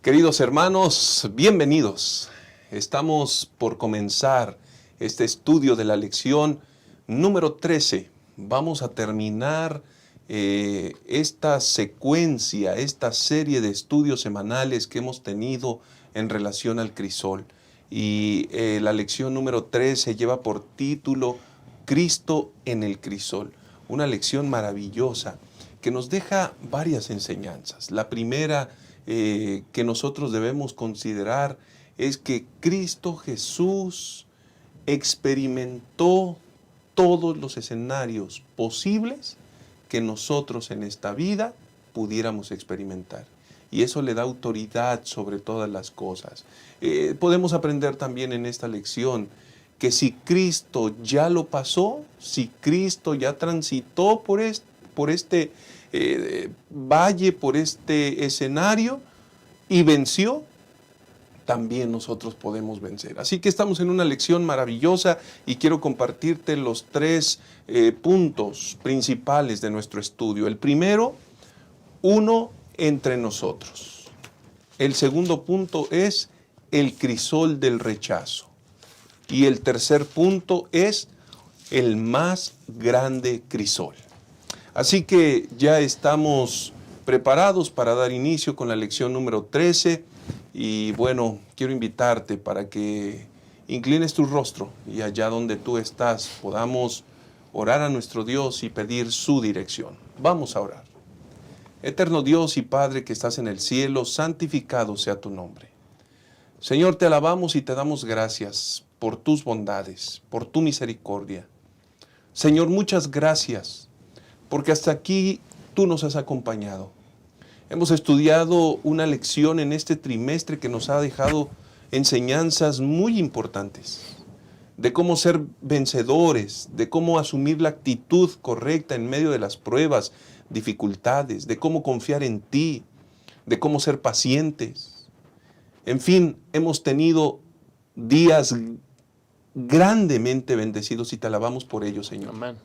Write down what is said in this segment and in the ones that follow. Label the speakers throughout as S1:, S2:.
S1: Queridos hermanos, bienvenidos. Estamos por comenzar este estudio de la lección número 13. Vamos a terminar esta secuencia, esta serie de estudios semanales que hemos tenido en relación al crisol. Y la lección número 13 lleva por título Cristo en el crisol. Una lección maravillosa que nos deja varias enseñanzas. La primera que nosotros debemos considerar es que Cristo Jesús experimentó todos los escenarios posibles que nosotros en esta vida pudiéramos experimentar. Y eso le da autoridad sobre todas las cosas. Podemos aprender también en esta lección que si Cristo ya lo pasó, si Cristo ya transitó por este valle, por este escenario y venció, también nosotros podemos vencer. Así que estamos en una lección maravillosa y quiero compartirte los tres puntos principales de nuestro estudio. El primero, uno entre nosotros. El segundo punto es el crisol del rechazo. Y el tercer punto es el más grande crisol. Así que ya estamos preparados para dar inicio con la lección número 13 y bueno, quiero invitarte para que inclines tu rostro y allá donde tú estás podamos orar a nuestro Dios y pedir su dirección. Vamos a orar. Eterno Dios y Padre que estás en el cielo, santificado sea tu nombre. Señor, te alabamos y te damos gracias por tus bondades, por tu misericordia. Señor, muchas gracias, porque hasta aquí tú nos has acompañado. Hemos estudiado una lección en este trimestre que nos ha dejado enseñanzas muy importantes, de cómo ser vencedores, de cómo asumir la actitud correcta en medio de las pruebas, dificultades, de cómo confiar en ti, de cómo ser pacientes. En fin, hemos tenido días grandemente bendecidos y te alabamos por ello, Señor.
S2: Amén.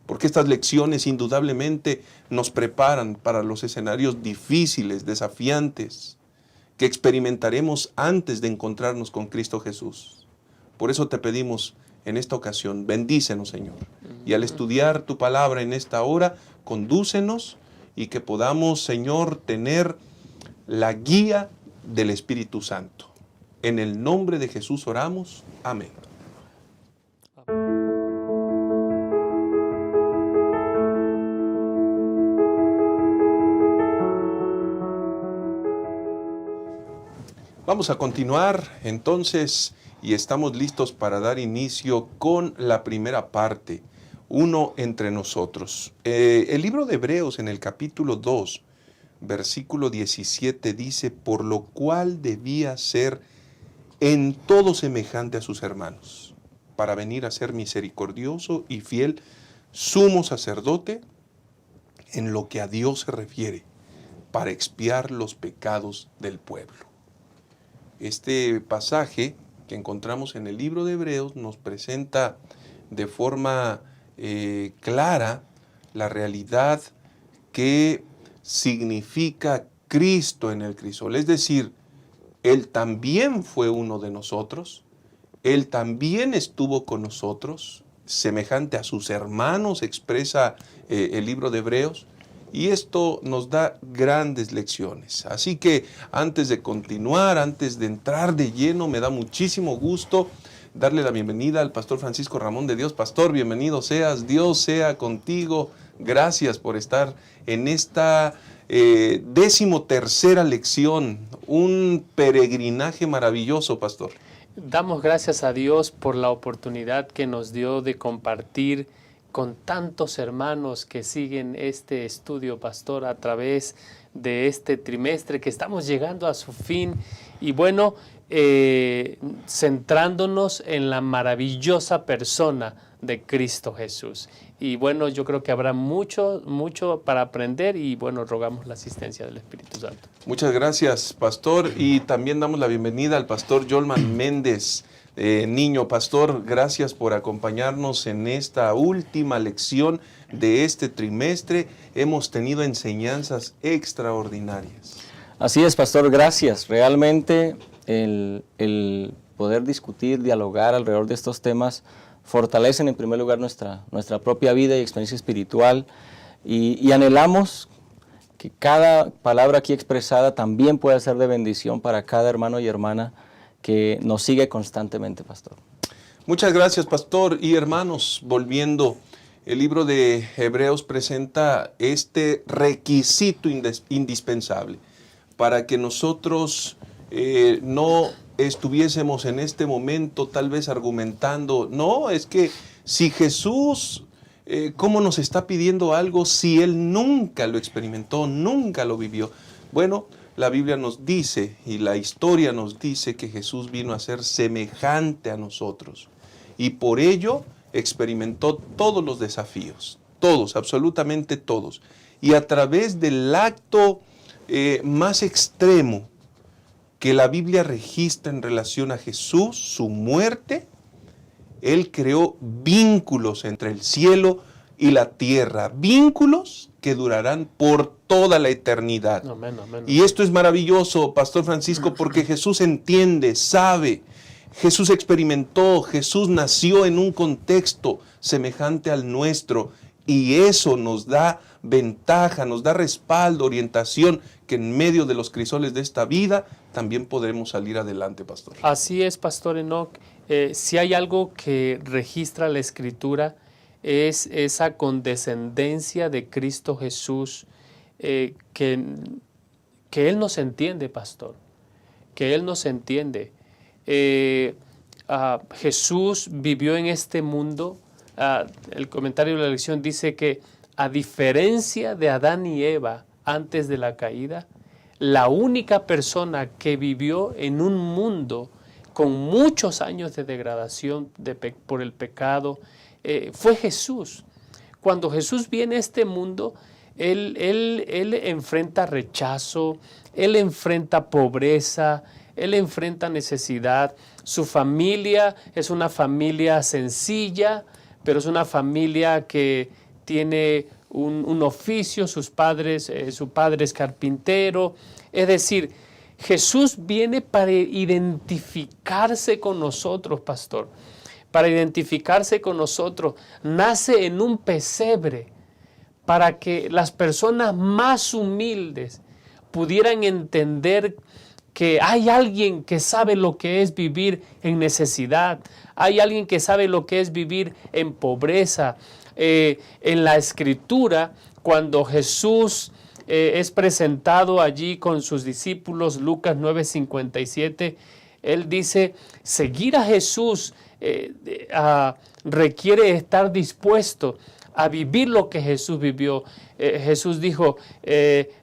S1: Porque estas lecciones indudablemente nos preparan para los escenarios difíciles, desafiantes, que experimentaremos antes de encontrarnos con Cristo Jesús. Por eso te pedimos en esta ocasión, bendícenos, Señor. Y al estudiar tu palabra en esta hora, condúcenos y que podamos, Señor, tener la guía del Espíritu Santo. En el nombre de Jesús oramos. Amén. Vamos a continuar entonces y estamos listos para dar inicio con la primera parte, uno entre nosotros. El libro de Hebreos en el capítulo 2, versículo 17 dice, por lo cual debía ser en todo semejante a sus hermanos, para venir a ser misericordioso y fiel sumo sacerdote en lo que a Dios se refiere, para expiar los pecados del pueblo. Este pasaje que encontramos en el libro de Hebreos nos presenta de forma clara la realidad que significa Cristo en el crisol. Es decir, Él también fue uno de nosotros, Él también estuvo con nosotros, semejante a sus hermanos, expresa el libro de Hebreos. Y esto nos da grandes lecciones. Así que antes de continuar, antes de entrar de lleno, me da muchísimo gusto darle la bienvenida al pastor Francisco Ramón de Dios. Pastor, bienvenido seas, Dios sea contigo. Gracias por estar en esta 13ª lección, un peregrinaje maravilloso, pastor.
S2: Damos gracias a Dios por la oportunidad que nos dio de compartir con tantos hermanos que siguen este estudio, pastor, a través de este trimestre que estamos llegando a su fin. Y bueno, centrándonos en la maravillosa persona de Cristo Jesús. Y bueno, yo creo que habrá mucho para aprender y bueno, rogamos la asistencia del Espíritu Santo.
S1: Muchas gracias, pastor, y también damos la bienvenida al pastor Yolman Méndez. Niño pastor, gracias por acompañarnos en esta última lección de este trimestre. Hemos tenido enseñanzas extraordinarias.
S3: Así es, pastor, gracias. Realmente el poder discutir, dialogar alrededor de estos temas fortalecen en primer lugar nuestra propia vida y experiencia espiritual y anhelamos que cada palabra aquí expresada también pueda ser de bendición para cada hermano y hermana que nos sigue constantemente, pastor.
S1: Muchas gracias, pastor. Y hermanos, volviendo, el libro de Hebreos presenta este requisito indispensable para que nosotros no estuviésemos en este momento tal vez argumentando, no, es que si Jesús, ¿cómo nos está pidiendo algo si Él nunca lo experimentó, nunca lo vivió? Bueno, la Biblia nos dice y la historia nos dice que Jesús vino a ser semejante a nosotros y por ello experimentó todos los desafíos, todos, absolutamente todos. Y a través del acto más extremo que la Biblia registra en relación a Jesús, su muerte, Él creó vínculos entre el cielo y la tierra, vínculos que durarán por toda la eternidad.
S2: Amén, amén.
S1: Y esto es maravilloso, Pastor Francisco, porque Jesús entiende, sabe, Jesús experimentó, Jesús nació en un contexto semejante al nuestro y eso nos da ventaja, nos da respaldo, orientación, que en medio de los crisoles de esta vida también podremos salir adelante, pastor.
S2: Así es, Pastor Enoch. Si hay algo que registra la Escritura es esa condescendencia de Cristo Jesús, que Él nos entiende, pastor, que Él nos entiende. Jesús vivió en este mundo. El comentario de la lección dice que a diferencia de Adán y Eva antes de la caída, la única persona que vivió en un mundo con muchos años de degradación por el pecado fue Jesús. Cuando Jesús viene a este mundo, Él enfrenta rechazo, Él enfrenta pobreza, Él enfrenta necesidad. Su familia es una familia sencilla, pero es una familia que tiene un oficio, su padre es carpintero. Es decir, Jesús viene para identificarse con nosotros, pastor, para identificarse con nosotros. Nace en un pesebre para que las personas más humildes pudieran entender que hay alguien que sabe lo que es vivir en necesidad, hay alguien que sabe lo que es vivir en pobreza. En la Escritura, cuando Jesús es presentado allí con sus discípulos, Lucas 9:57, Él dice, seguir a Jesús requiere estar dispuesto a vivir lo que Jesús vivió. Jesús dijo,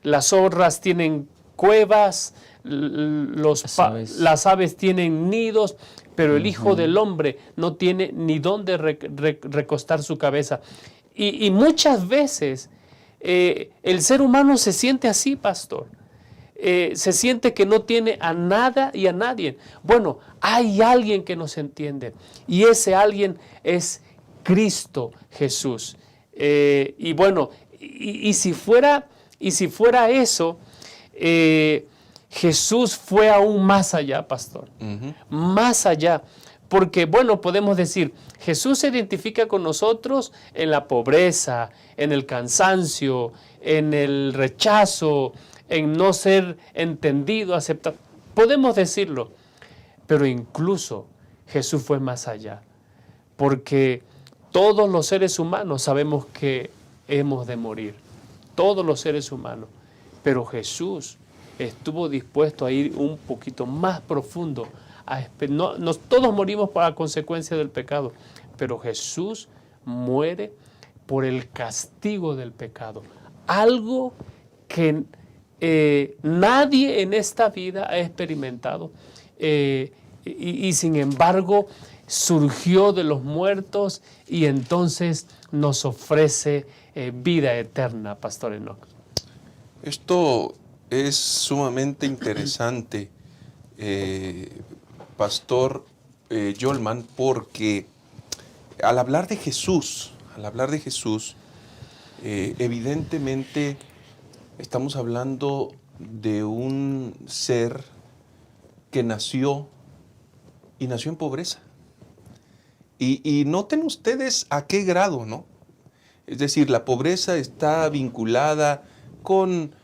S2: las zorras tienen cuevas, las aves tienen nidos, pero el Hijo del Hombre no tiene ni dónde recostar su cabeza. Y muchas veces el ser humano se siente así, pastor. Se siente que no tiene a nada y a nadie. Bueno, hay alguien que nos entiende y ese alguien es Cristo Jesús. Y bueno, y si fuera eso, Jesús fue aún más allá, pastor. Más allá. Porque, bueno, podemos decir, Jesús se identifica con nosotros en la pobreza, en el cansancio, en el rechazo, en no ser entendido, aceptado. Podemos decirlo, pero incluso Jesús fue más allá. Porque todos los seres humanos sabemos que hemos de morir. Todos los seres humanos. Pero Jesús estuvo dispuesto a ir un poquito más profundo. Todos morimos por la consecuencia del pecado, pero Jesús muere por el castigo del pecado. Algo que nadie en esta vida ha experimentado y sin embargo surgió de los muertos y entonces nos ofrece vida eterna, Pastor Enoch.
S1: Esto es sumamente interesante, Pastor Yolman, porque al hablar de Jesús, evidentemente estamos hablando de un ser que nació en pobreza. Y noten ustedes a qué grado, ¿no? Es decir, la pobreza está vinculada con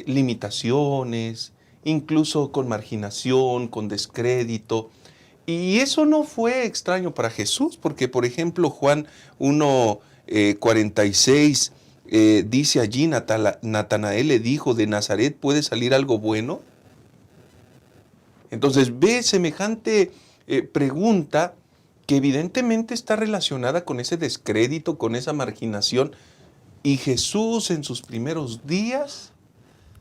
S1: limitaciones, incluso con marginación, con descrédito. Y eso no fue extraño para Jesús, porque por ejemplo Juan 1:46 dice allí, Natanael le dijo, ¿de Nazaret puede salir algo bueno? Entonces ve semejante pregunta que evidentemente está relacionada con ese descrédito, con esa marginación. Y Jesús en sus primeros días,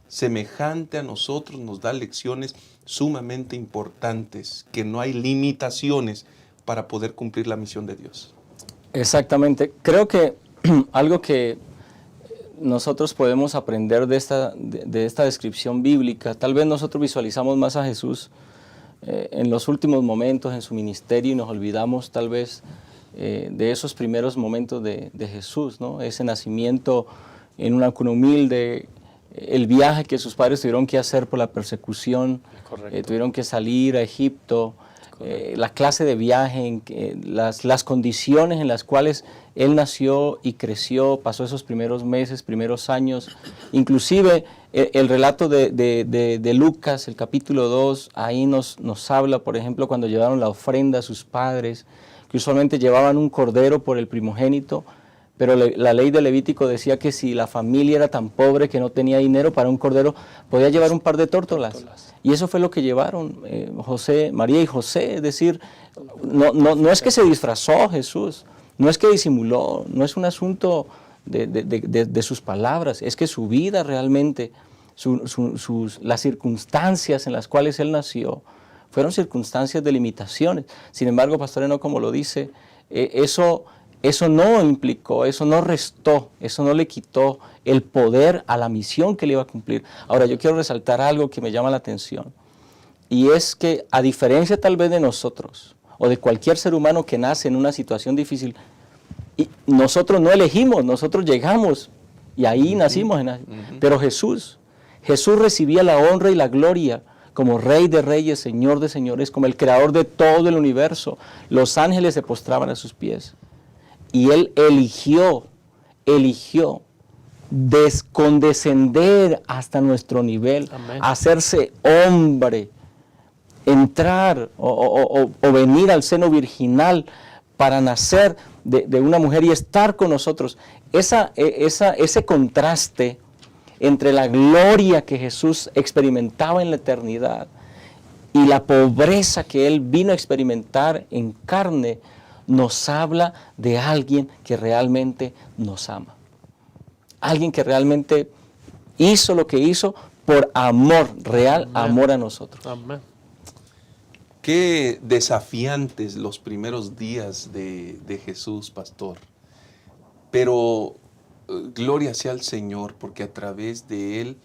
S1: semejante a nosotros, nos da lecciones sumamente importantes, que no hay limitaciones para poder cumplir la misión de Dios.
S3: Exactamente. Creo que algo que nosotros podemos aprender de esta descripción bíblica, tal vez nosotros visualizamos más a Jesús en los últimos momentos en su ministerio y nos olvidamos tal vez de esos primeros momentos de Jesús, ¿no? Ese nacimiento en una cuna humilde, el viaje que sus padres tuvieron que hacer por la persecución, tuvieron que salir a Egipto, la clase de viaje, las condiciones en las cuales él nació y creció, pasó esos primeros meses, primeros años. Inclusive el relato de Lucas, el capítulo 2, ahí nos habla, por ejemplo, cuando llevaron la ofrenda a sus padres, que usualmente llevaban un cordero por el primogénito, pero la ley de Levítico decía que si la familia era tan pobre que no tenía dinero para un cordero, podía llevar un par de tórtolas. Y eso fue lo que llevaron María y José, es decir, no es que se disfrazó Jesús, no es que disimuló, no es un asunto de sus palabras, es que su vida realmente, las circunstancias en las cuales él nació, fueron circunstancias de limitaciones. Sin embargo, Pastor Enoch, como lo dice, eso no implicó, eso no restó, eso no le quitó el poder a la misión que él iba a cumplir. Ahora, yo quiero resaltar algo que me llama la atención, y es que a diferencia tal vez de nosotros, o de cualquier ser humano que nace en una situación difícil, y nosotros no elegimos, nosotros llegamos, y ahí nacimos. Pero Jesús recibía la honra y la gloria como Rey de Reyes, Señor de Señores, como el Creador de todo el universo. Los ángeles se postraban a sus pies. Y él eligió condescender hasta nuestro nivel, hacerse hombre, entrar o venir al seno virginal para nacer de una mujer y estar con nosotros. Ese contraste entre la gloria que Jesús experimentaba en la eternidad y la pobreza que él vino a experimentar en carne, nos habla de alguien que realmente nos ama. Alguien que realmente hizo lo que hizo por amor, real amor a nosotros.
S2: Amén.
S1: Qué desafiantes los primeros días de Jesús, pastor. Pero gloria sea al Señor, porque a través de Él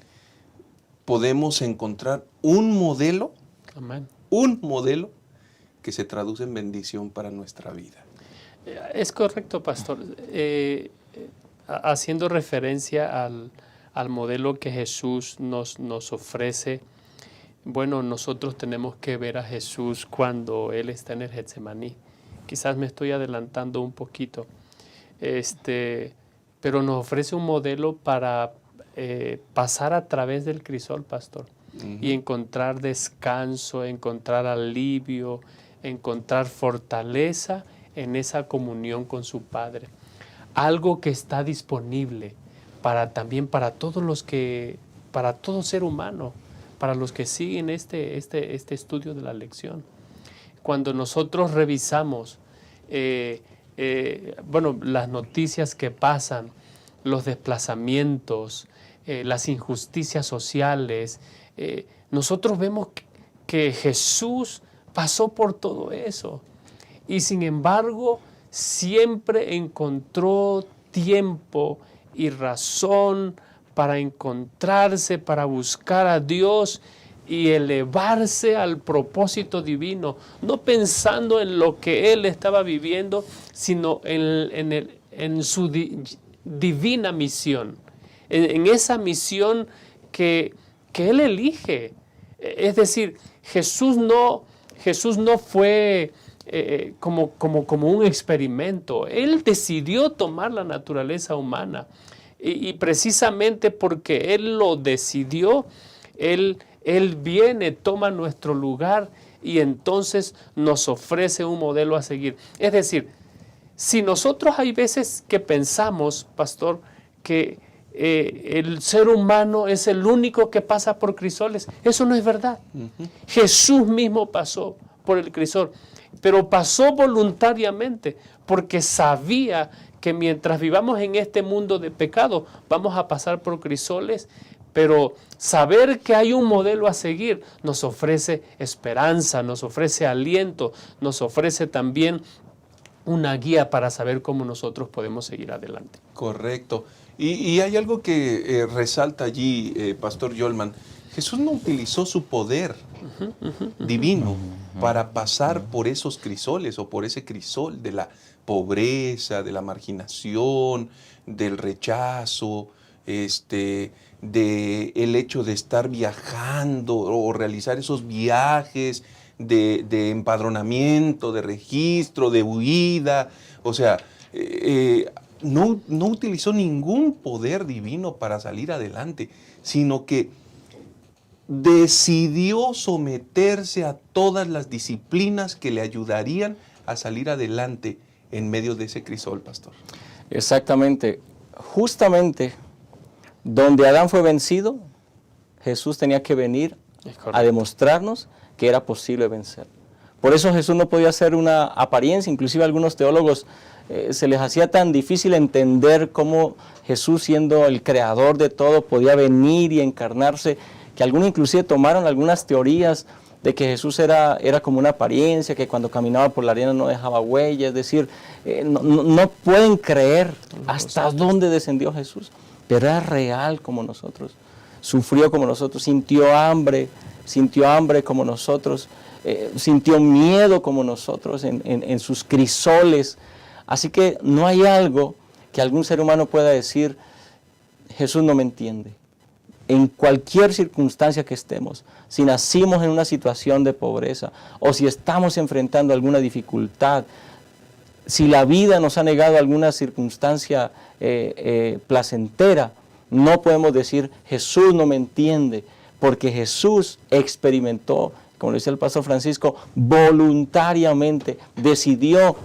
S1: podemos encontrar un modelo,
S2: Amén.
S1: Un modelo que se traduce en bendición para nuestra vida.
S2: Es correcto, pastor. Haciendo referencia al modelo que Jesús nos ofrece, bueno, nosotros tenemos que ver a Jesús cuando Él está en el Getsemaní. Quizás me estoy adelantando un poquito, pero nos ofrece un modelo para pasar a través del crisol, pastor, y encontrar descanso, encontrar alivio, encontrar fortaleza en esa comunión con su Padre. Algo que está disponible también para para todo ser humano, para los que siguen este estudio de la lección. Cuando nosotros revisamos las noticias que pasan, los desplazamientos, las injusticias sociales, nosotros vemos que Jesús pasó por todo eso y sin embargo siempre encontró tiempo y razón para encontrarse, para buscar a Dios y elevarse al propósito divino, no pensando en lo que Él estaba viviendo, sino en su divina misión, en esa misión que que Él elige. Es decir, Jesús no fue como un experimento. Él decidió tomar la naturaleza humana. Y precisamente porque Él lo decidió, Él viene, toma nuestro lugar y entonces nos ofrece un modelo a seguir. Es decir, si nosotros hay veces que pensamos, pastor, que el ser humano es el único que pasa por crisoles, eso no es verdad. Jesús mismo pasó por el crisol, pero pasó voluntariamente porque sabía que mientras vivamos en este mundo de pecado vamos a pasar por crisoles, pero saber que hay un modelo a seguir nos ofrece esperanza, nos ofrece aliento, nos ofrece también una guía para saber cómo nosotros podemos seguir adelante.
S1: Correcto. Y hay algo que resalta allí, Pastor Yolman. Jesús no utilizó su poder divino para pasar por esos crisoles o por ese crisol de la pobreza, de la marginación, del rechazo, del hecho de estar viajando o realizar esos viajes de empadronamiento, de registro, de huida. O sea, no utilizó ningún poder divino para salir adelante, sino que decidió someterse a todas las disciplinas que le ayudarían a salir adelante en medio de ese crisol, pastor.
S3: Exactamente. Justamente donde Adán fue vencido, Jesús tenía que venir a demostrarnos que era posible vencer. Por eso Jesús no podía hacer una apariencia. Inclusive a algunos teólogos se les hacía tan difícil entender cómo Jesús, siendo el creador de todo, podía venir y encarnarse, que algunos inclusive tomaron algunas teorías de que Jesús era como una apariencia, que cuando caminaba por la arena no dejaba huella. Es decir, no pueden creer hasta dónde descendió Jesús, pero era real como nosotros, sufrió como nosotros, sintió hambre como nosotros, sintió miedo como nosotros en sus crisoles. Así que no hay algo que algún ser humano pueda decir, Jesús no me entiende. En cualquier circunstancia que estemos, si nacimos en una situación de pobreza o si estamos enfrentando alguna dificultad, si la vida nos ha negado alguna circunstancia placentera, no podemos decir Jesús no me entiende, porque Jesús experimentó, como lo decía el pastor Francisco, voluntariamente decidió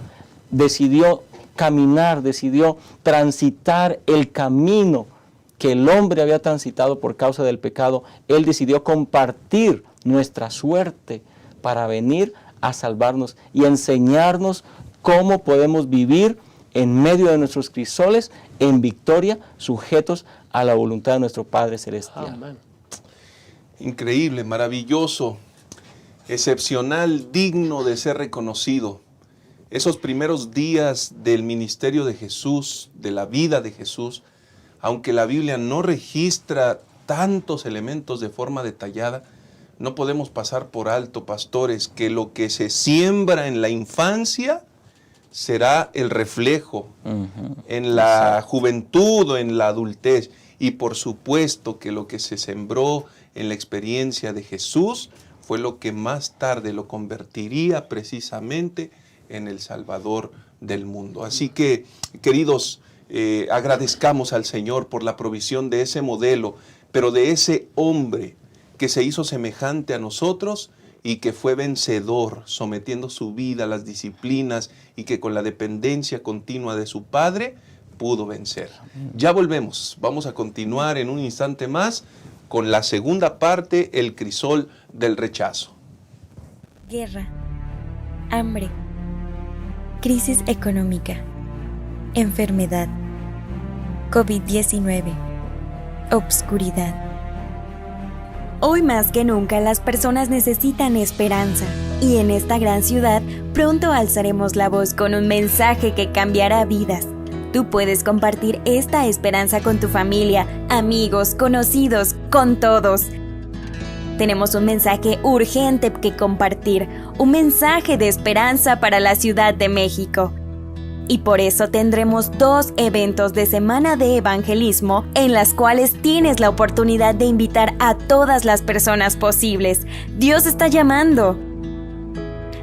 S3: caminar, decidió transitar el camino que el hombre había transitado por causa del pecado. Él decidió compartir nuestra suerte para venir a salvarnos y enseñarnos cómo podemos vivir en medio de nuestros crisoles en victoria, sujetos a la voluntad de nuestro Padre Celestial.
S2: Amén.
S1: Increíble, maravilloso, excepcional, digno de ser reconocido. Esos primeros días del ministerio de Jesús, de la vida de Jesús, aunque la Biblia no registra tantos elementos de forma detallada, no podemos pasar por alto, pastores, que lo que se siembra en la infancia será el reflejo en la juventud o en la adultez. Y por supuesto que lo que se sembró en la experiencia de Jesús fue lo que más tarde lo convertiría precisamente en el Salvador del mundo. Así que, queridos, agradezcamos al Señor por la provisión de ese modelo, pero de ese hombre que se hizo semejante a nosotros y que fue vencedor, sometiendo su vida a las disciplinas y que con la dependencia continua de su Padre pudo vencer. Ya volvemos, vamos a continuar en un instante más con la segunda parte, el crisol del rechazo.
S4: Guerra, hambre, crisis económica, enfermedad, COVID-19, obscuridad. Hoy más que nunca las personas necesitan esperanza y en esta gran ciudad pronto alzaremos la voz con un mensaje que cambiará vidas. Tú puedes compartir esta esperanza con tu familia, amigos, conocidos, con todos. Tenemos un mensaje urgente que compartir, un mensaje de esperanza para la Ciudad de México. y por eso tendremos 2 eventos de semana de evangelismo en las cuales tienes la oportunidad de invitar a todas las personas posibles. Dios está llamando.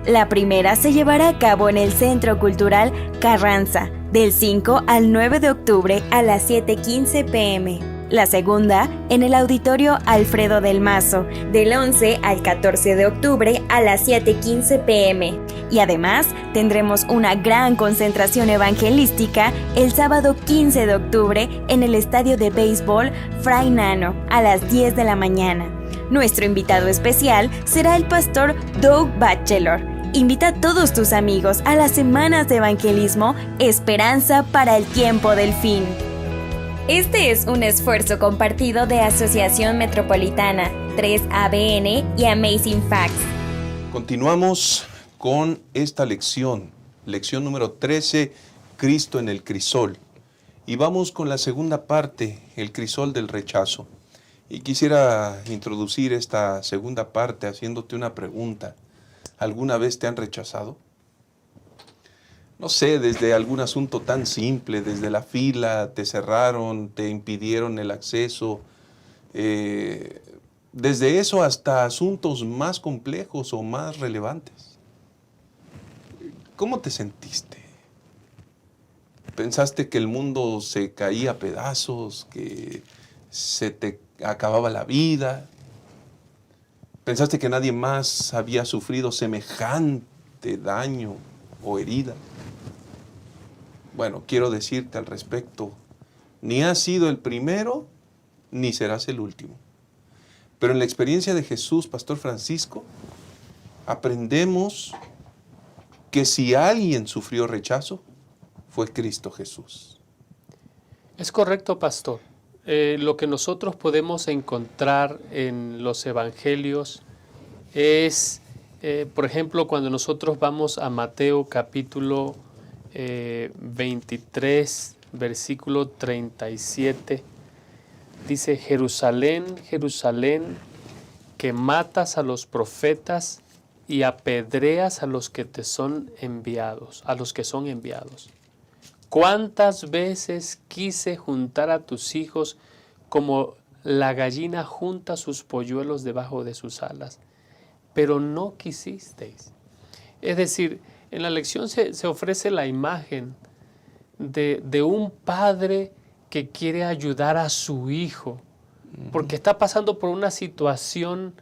S4: La primera se llevará a cabo en el Centro Cultural Carranza, del 5 al 9 de octubre a las 7:15 p.m. La segunda en el Auditorio Alfredo del Mazo, del 11 al 14 de octubre a las 7:15 p.m. Y además tendremos una gran concentración evangelística el sábado 15 de octubre en el Estadio de Béisbol Fray Nano a las 10 de la mañana. Nuestro invitado especial será el pastor Doug Batchelor. Invita a todos tus amigos a las semanas de evangelismo Esperanza para el Tiempo del Fin. Este es un esfuerzo compartido de Asociación Metropolitana, 3ABN y Amazing Facts.
S1: Continuamos con esta lección número 13, Cristo en el crisol. Y vamos con la segunda parte, el crisol del rechazo. Y quisiera introducir esta segunda parte haciéndote una pregunta. ¿Alguna vez te han rechazado? No sé, desde algún asunto tan simple, desde la fila, te cerraron, te impidieron el acceso, desde eso hasta asuntos más complejos o más relevantes. ¿Cómo te sentiste? ¿Pensaste que el mundo se caía a pedazos, que se te acababa la vida? ¿Pensaste que nadie más había sufrido semejante daño o herida? Bueno, quiero decirte al respecto, ni has sido el primero, ni serás el último. Pero en la experiencia de Jesús, Pastor Francisco, aprendemos que si alguien sufrió rechazo, fue Cristo Jesús.
S2: Es correcto, pastor. Lo que nosotros podemos encontrar en los evangelios es, por ejemplo, cuando nosotros vamos a Mateo capítulo 23, versículo 37, dice: Jerusalén, Jerusalén, que matas a los profetas y apedreas a los que te son enviados, a los que son enviados. ¿Cuántas veces quise juntar a tus hijos como la gallina junta sus polluelos debajo de sus alas? Pero no quisisteis. Es decir, en la lección se ofrece la imagen de un padre que quiere ayudar a su hijo, porque está pasando por una situación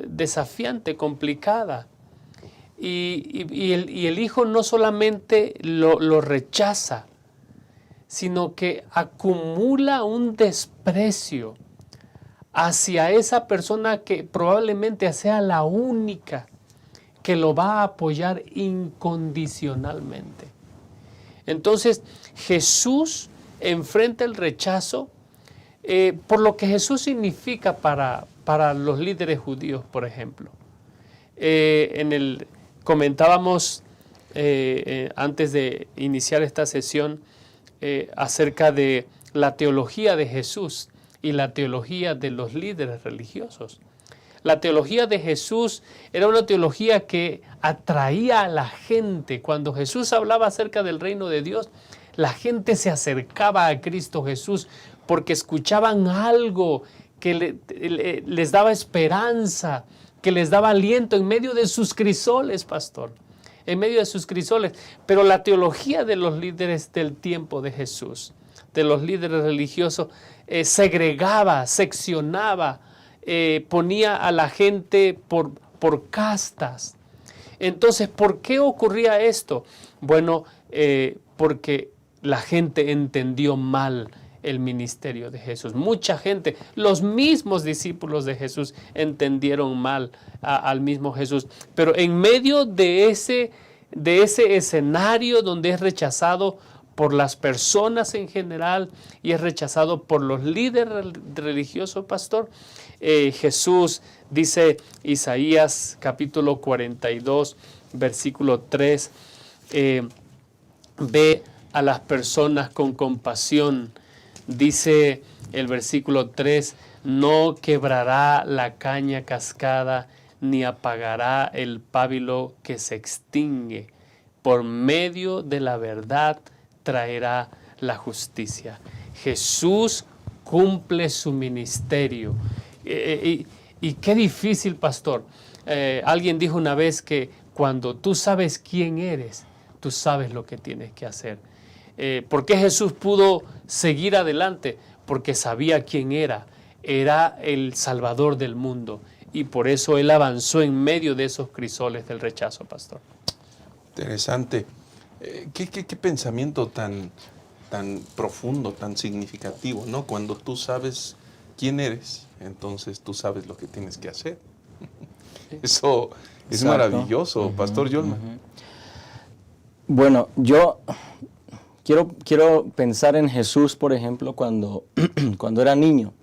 S2: desafiante, complicada. Y el hijo no solamente lo rechaza, sino que acumula un desprecio hacia esa persona que probablemente sea la única que lo va a apoyar incondicionalmente. Entonces, Jesús enfrenta el rechazo por lo que Jesús significa para los líderes judíos, por ejemplo. Comentábamos antes de iniciar esta sesión acerca de la teología de Jesús y la teología de los líderes religiosos. La teología de Jesús era una teología que atraía a la gente. Cuando Jesús hablaba acerca del reino de Dios, la gente se acercaba a Cristo Jesús porque escuchaban algo que les daba esperanza, que les daba aliento en medio de sus crisoles, pastor, en medio de sus crisoles. Pero la teología de los líderes del tiempo de Jesús, de los líderes religiosos, segregaba, seccionaba, ponía a la gente por castas. Entonces, ¿por qué ocurría esto? Bueno, porque la gente entendió mal el ministerio de Jesús. Mucha gente, los mismos discípulos de Jesús, entendieron mal al mismo Jesús. Pero en medio de ese escenario donde es rechazado por las personas en general y es rechazado por los líderes religiosos, pastor, Jesús, dice Isaías capítulo 42, versículo 3, ve a las personas con compasión. Dice el versículo 3, no quebrará la caña cascada, ni apagará el pábilo que se extingue, por medio de la verdad traerá la justicia. Jesús cumple su ministerio. Y qué difícil, pastor. Alguien dijo una vez que cuando tú sabes quién eres, tú sabes lo que tienes que hacer. ¿Por qué Jesús pudo seguir adelante? Porque sabía quién era. Era el Salvador del mundo. Y por eso Él avanzó en medio de esos crisoles del rechazo, pastor.
S1: Interesante. ¿Qué pensamiento tan profundo, tan significativo, ¿no? Cuando tú sabes quién eres, entonces tú sabes lo que tienes que hacer. Eso es
S3: Exacto.
S1: Maravilloso, Pastor Yolma.
S3: Bueno, yo quiero pensar en Jesús, por ejemplo, cuando era niño,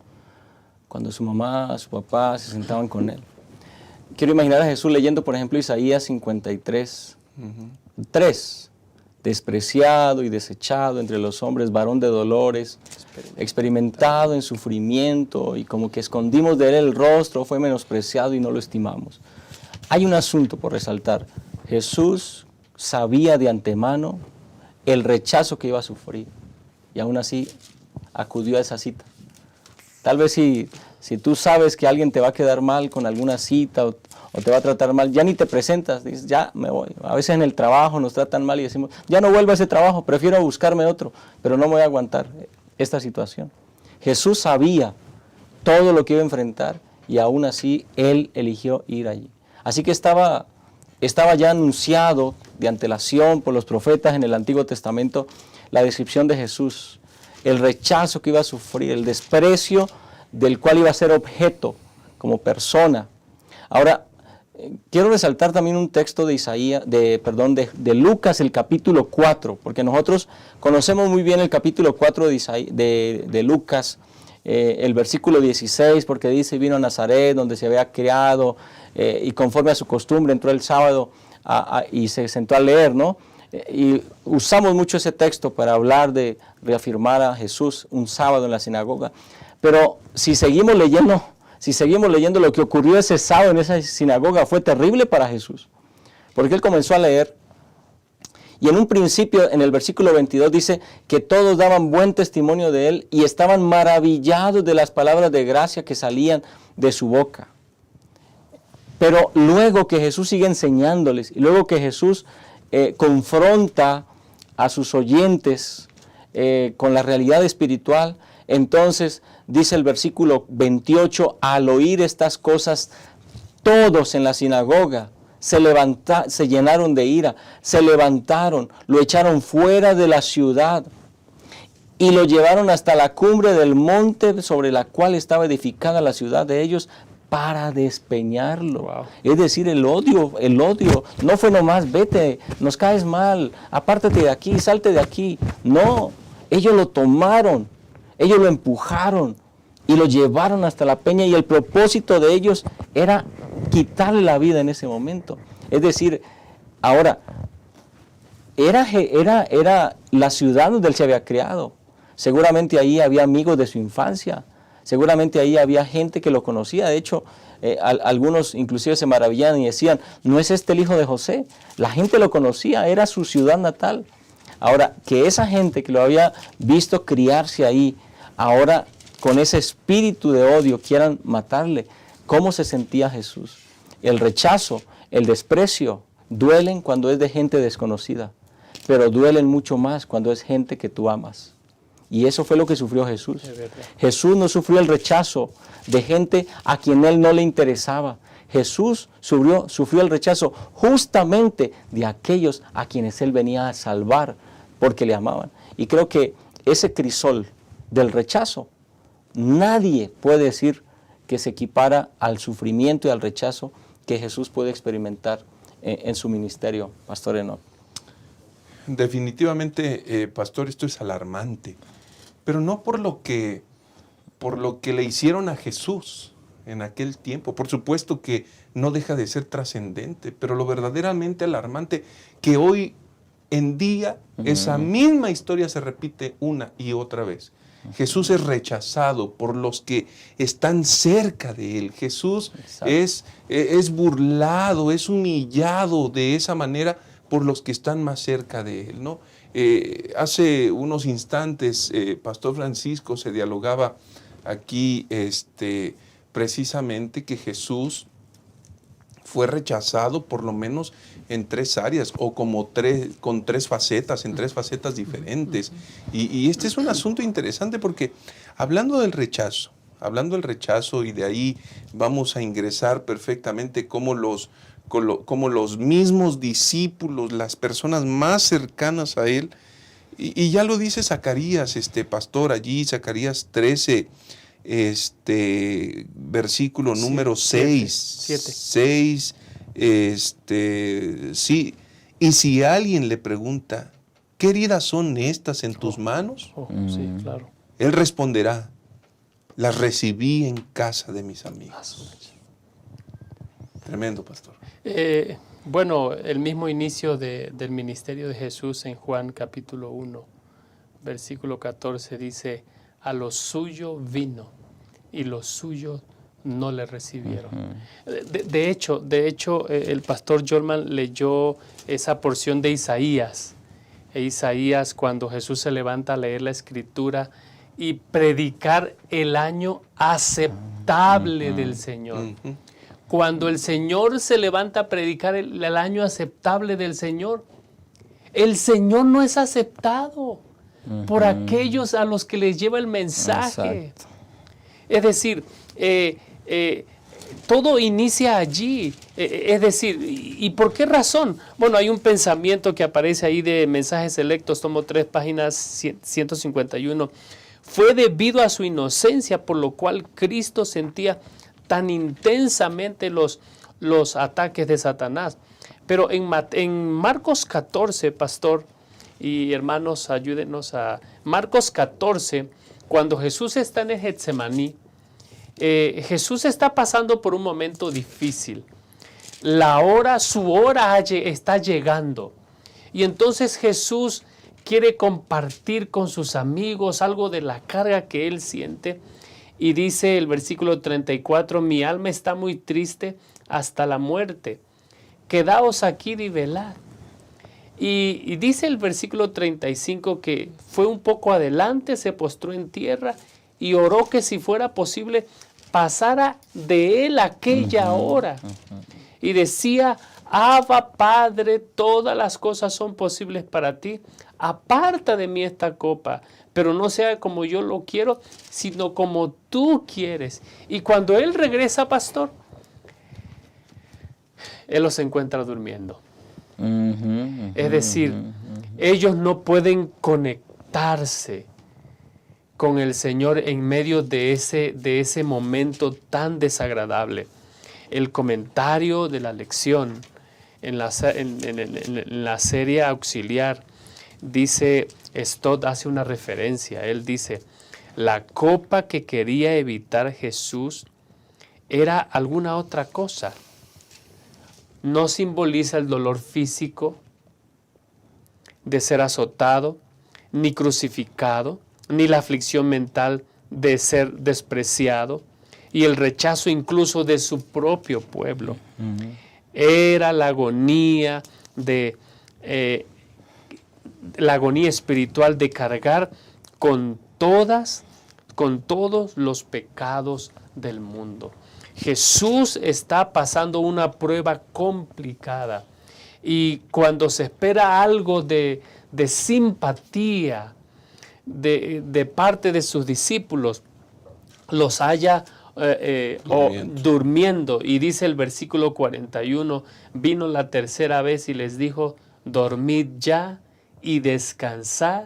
S3: cuando su mamá, su papá se sentaban con él. Quiero imaginar a Jesús leyendo, por ejemplo, Isaías 53, 3. Despreciado y desechado entre los hombres, varón de dolores, experimentado en sufrimiento, y como que escondimos de él el rostro, fue menospreciado y no lo estimamos. Hay un asunto por resaltar. Jesús sabía de antemano el rechazo que iba a sufrir, y aún así acudió a esa cita. Tal vez si tú sabes que alguien te va a quedar mal con alguna cita o te va a tratar mal, ya ni te presentas, dices, ya me voy. A veces en el trabajo nos tratan mal y decimos, ya no vuelvo a ese trabajo, prefiero buscarme otro, pero no me voy a aguantar esta situación. Jesús sabía todo lo que iba a enfrentar y aún así Él eligió ir allí. Así que estaba ya anunciado de antelación por los profetas en el Antiguo Testamento la descripción de Jesús, el rechazo que iba a sufrir, el desprecio del cual iba a ser objeto como persona. Ahora, quiero resaltar también un texto de Lucas, el capítulo 4, porque nosotros conocemos muy bien el capítulo 4 de Lucas, el versículo 16, porque dice, vino a Nazaret, donde se había criado, y conforme a su costumbre entró el sábado y se sentó a leer, ¿no? Y usamos mucho ese texto para hablar de reafirmar a Jesús un sábado en la sinagoga. Pero si seguimos leyendo lo que ocurrió ese sábado en esa sinagoga, fue terrible para Jesús. Porque él comenzó a leer, y en un principio, en el versículo 22, dice que todos daban buen testimonio de él y estaban maravillados de las palabras de gracia que salían de su boca. Pero luego que Jesús sigue enseñándoles, y luego que Jesús confronta a sus oyentes con la realidad espiritual, entonces dice el versículo 28, al oír estas cosas, todos en la sinagoga se llenaron de ira, se levantaron, lo echaron fuera de la ciudad y lo llevaron hasta la cumbre del monte sobre la cual estaba edificada la ciudad de ellos, para despeñarlo. Wow. Es decir, el odio no fue nomás, vete, nos caes mal, apártate de aquí, salte de aquí. No, ellos lo tomaron, ellos lo empujaron y lo llevaron hasta la peña, y el propósito de ellos era quitarle la vida en ese momento. Es decir, ahora, era la ciudad donde él se había criado. Seguramente ahí había amigos de su infancia. Seguramente ahí había gente que lo conocía. De hecho, algunos inclusive se maravillaban y decían, ¿no es este el hijo de José? La gente lo conocía, era su ciudad natal. Ahora, que esa gente que lo había visto criarse ahí, ahora con ese espíritu de odio quieran matarle, ¿cómo se sentía Jesús? El rechazo, el desprecio, duelen cuando es de gente desconocida, pero duelen mucho más cuando es gente que tú amas. Y eso fue lo que sufrió Jesús. Jesús no sufrió el rechazo de gente a quien él no le interesaba. Jesús sufrió el rechazo justamente de aquellos a quienes él venía a salvar porque le amaban. Y creo que ese crisol del rechazo, nadie puede decir que se equipara al sufrimiento y al rechazo que Jesús puede experimentar en su ministerio, Pastor Enoch.
S1: Definitivamente, Pastor, esto es alarmante. Pero no por lo que le hicieron a Jesús en aquel tiempo. Por supuesto que no deja de ser trascendente, pero lo verdaderamente alarmante que hoy en día esa misma historia se repite una y otra vez. Jesús es rechazado por los que están cerca de él. Jesús es burlado, es humillado de esa manera por los que están más cerca de Él, ¿no? Hace unos instantes, Pastor Francisco se dialogaba aquí precisamente que Jesús fue rechazado por lo menos en 3 áreas o con 3 facetas, en 3 facetas diferentes. Y este es un asunto interesante porque hablando del rechazo y de ahí vamos a ingresar perfectamente como los mismos discípulos, las personas más cercanas a Él, y ya lo dice Zacarías, pastor, allí, Zacarías 13, versículo número 6. 6, sí. Y si alguien le pregunta, ¿qué heridas son estas en tus manos?
S2: Sí, claro.
S1: Él responderá, las recibí en casa de mis amigos. Tremendo, pastor.
S2: Bueno, el mismo inicio del ministerio de Jesús en Juan capítulo 1, versículo 14 dice, a lo suyo vino y los suyos no le recibieron. De hecho, el pastor Jorman leyó esa porción de Isaías. Isaías, cuando Jesús se levanta a leer la Escritura y predicar el año aceptable del Señor. Cuando el Señor se levanta a predicar el año aceptable del Señor, el Señor no es aceptado por aquellos a los que les lleva el mensaje.
S3: Exacto.
S2: Es decir, todo inicia allí. Es decir, ¿y por qué razón? Bueno, hay un pensamiento que aparece ahí de Mensajes Selectos, tomo 3, páginas 151. Fue debido a su inocencia, por lo cual Cristo sentía tan intensamente los ataques de Satanás. Pero en Marcos 14, pastor y hermanos, ayúdenos a Marcos 14, cuando Jesús está en el Getsemaní, Jesús está pasando por un momento difícil. Su hora está llegando. Y entonces Jesús quiere compartir con sus amigos algo de la carga que él siente. Y dice el versículo 34, mi alma está muy triste hasta la muerte. Quedaos aquí y velad. Y dice el versículo 35 que fue un poco adelante, se postró en tierra y oró que si fuera posible pasara de él aquella hora. Y decía, Abba, Padre, todas las cosas son posibles para ti. Aparta de mí esta copa, pero no sea como yo lo quiero, sino como tú quieres. Y cuando él regresa, pastor, él los encuentra durmiendo. Es decir, ellos no pueden conectarse con el Señor en medio de ese momento tan desagradable. El comentario de la lección en la serie auxiliar dice, Stott hace una referencia, él dice, la copa que quería evitar Jesús era alguna otra cosa. No simboliza el dolor físico de ser azotado, ni crucificado, ni la aflicción mental de ser despreciado y el rechazo incluso de su propio pueblo. Era la agonía la agonía espiritual de cargar con todos los pecados del mundo. Jesús está pasando una prueba complicada y cuando se espera algo de simpatía de parte de sus discípulos, los halla durmiendo. Y dice el versículo 41, vino la tercera vez y les dijo, dormid ya y descansad,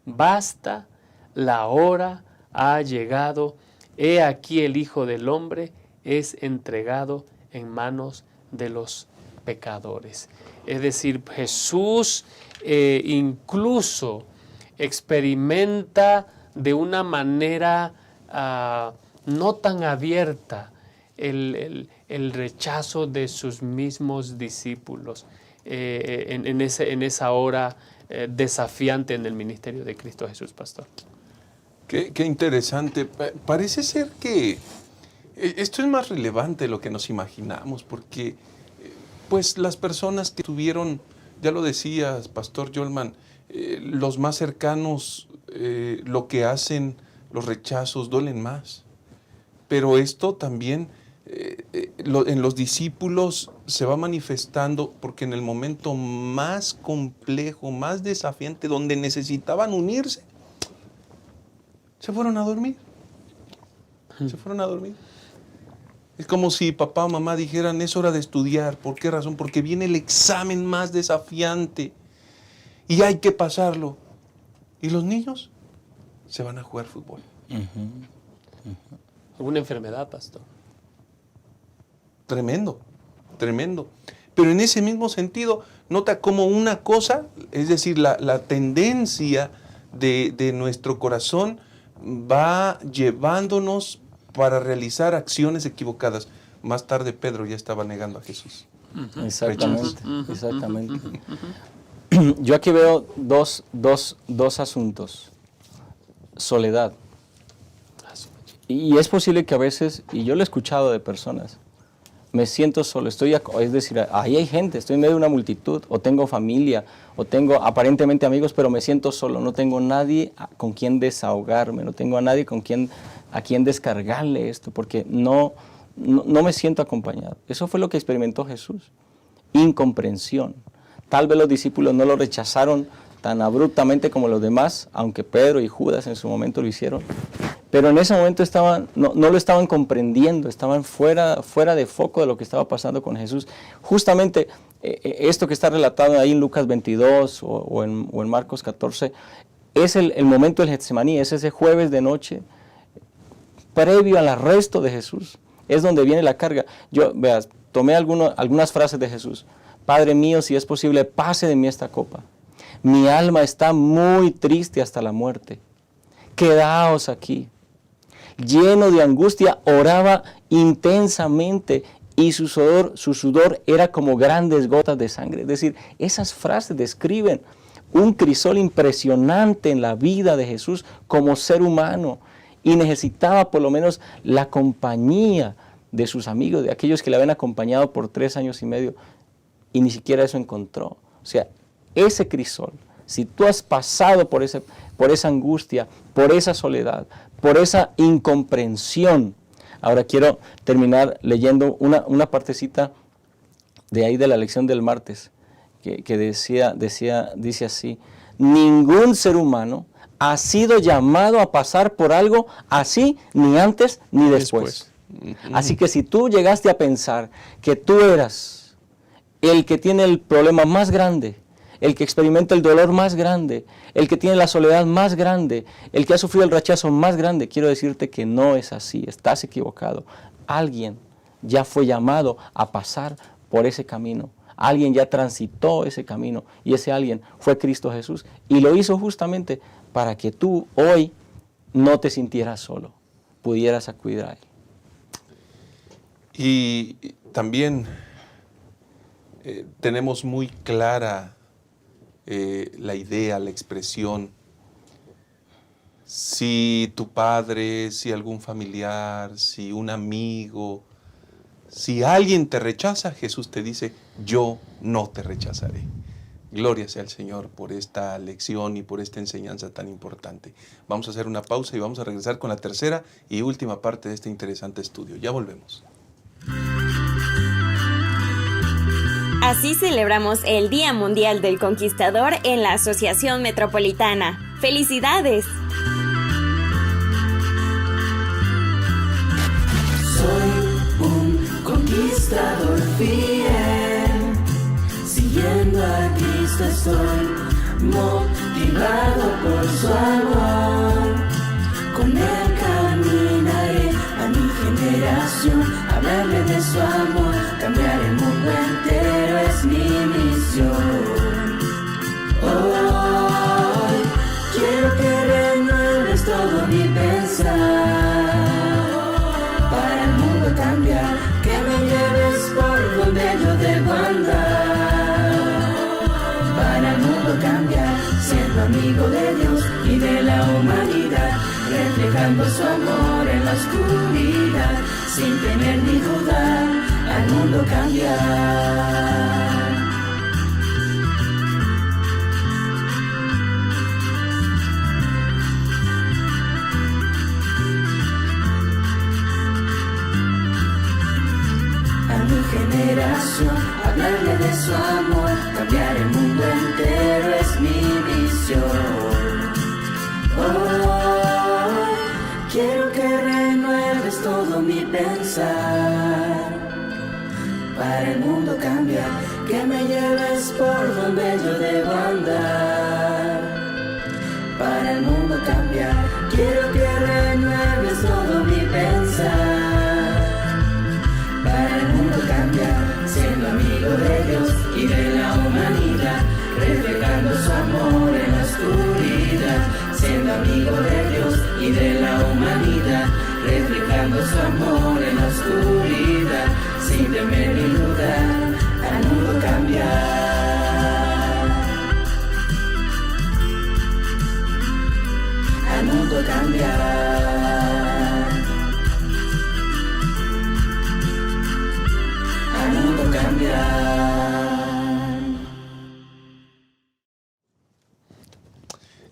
S2: basta, la hora ha llegado, he aquí el Hijo del Hombre es entregado en manos de los pecadores. Es decir, Jesús incluso experimenta de una manera no tan abierta el rechazo de sus mismos discípulos en esa hora desafiante en el ministerio de Cristo Jesús, pastor.
S1: Qué interesante. Parece ser que esto es más relevante de lo que nos imaginamos, porque pues las personas que tuvieron Ya lo decías, Pastor Yolman, los más cercanos, lo que hacen, los rechazos duelen más. Pero esto también en los discípulos se va manifestando porque en el momento más complejo, más desafiante, donde necesitaban unirse, se fueron a dormir. Se fueron a dormir. Es como si papá o mamá dijeran, es hora de estudiar. ¿Por qué razón? Porque viene el examen más desafiante y hay que pasarlo. ¿Y los niños? Se van a jugar fútbol.
S2: ¿Alguna enfermedad, pastor?
S1: Tremendo, tremendo. Pero en ese mismo sentido, nota cómo una cosa, es decir, la tendencia de nuestro corazón va llevándonos para realizar acciones equivocadas. Más tarde Pedro ya estaba negando a Jesús.
S3: Exactamente, exactamente. Yo aquí veo dos asuntos. Soledad. Y es posible que a veces, y yo lo he escuchado de personas, me siento solo, es decir, ahí hay gente, estoy en medio de una multitud, o tengo familia, o tengo aparentemente amigos, pero me siento solo, no tengo nadie con quien desahogarme, no tengo a nadie a quien descargarle esto, porque no me siento acompañado. Eso fue lo que experimentó Jesús, incomprensión. Tal vez los discípulos no lo rechazaron tan abruptamente como los demás, aunque Pedro y Judas en su momento lo hicieron, pero en ese momento no lo estaban comprendiendo, estaban fuera de foco de lo que estaba pasando con Jesús. Justamente esto que está relatado ahí en Lucas 22 o en Marcos 14, es el momento del Getsemaní, es ese jueves de noche, previo al arresto de Jesús, es donde viene la carga. Yo, tomé algunas frases de Jesús. Padre mío, si es posible, pase de mí esta copa. Mi alma está muy triste hasta la muerte. Quedaos aquí. Lleno de angustia, oraba intensamente y su sudor era como grandes gotas de sangre. Es decir, esas frases describen un crisol impresionante en la vida de Jesús como ser humano y necesitaba por lo menos la compañía de sus amigos, de aquellos que le habían acompañado por 3 años y medio y ni siquiera eso encontró. O sea, ese crisol, si tú has pasado por esa angustia, por esa soledad, por esa incomprensión. Ahora quiero terminar leyendo una partecita de ahí de la lección del martes, que dice así: ningún ser humano ha sido llamado a pasar por algo así, ni antes ni después. Así que si tú llegaste a pensar que tú eras el que tiene el problema más grande, el que experimenta el dolor más grande, el que tiene la soledad más grande, el que ha sufrido el rechazo más grande, quiero decirte que no es así, estás equivocado. Alguien ya fue llamado a pasar por ese camino, alguien ya transitó ese camino y ese alguien fue Cristo Jesús y lo hizo justamente para que tú hoy no te sintieras solo, pudieras acudir a Él.
S1: Y también tenemos muy clara la idea, la expresión. Si tu padre, si algún familiar, si un amigo, si alguien te rechaza, Jesús te dice, yo no te rechazaré. Gloria sea al Señor por esta lección y por esta enseñanza tan importante. Vamos a hacer una pausa y vamos a regresar con la tercera y última parte de este interesante estudio. Ya volvemos.
S4: Así celebramos el Día Mundial del Conquistador en la Asociación Metropolitana. ¡Felicidades!
S5: Soy un conquistador fiel, siguiendo a Cristo estoy, motivado por su amor. Con Él caminaré a mi generación, hablarle de su amor, cambiar el mundo entero es mi misión. Hoy quiero que renueves todo mi pensar, para el mundo cambiar, que me lleves por donde yo debo andar. Para el mundo cambiar, siendo amigo de Dios y de la humanidad, reflejando su amor en la oscuridad, sin temer ni dudar, al mundo cambiar. mi generación, hablarle de su amor, cambiar el mundo entero es mi misión. Oh, quiero que renueves todo mi pensar, para el mundo cambiar, que me lleves por donde yo debo andar. Para el mundo cambiar, quiero que renueves todo mi pensar. Para el mundo cambiar, siendo amigo de Dios y de la humanidad, reflejando su amor en la oscuridad. Siendo amigo de Dios y de la humanidad, reflejando su amor en la oscuridad, sin temer ni dudar, al mundo cambiar. Al mundo cambiar. Al mundo cambiar.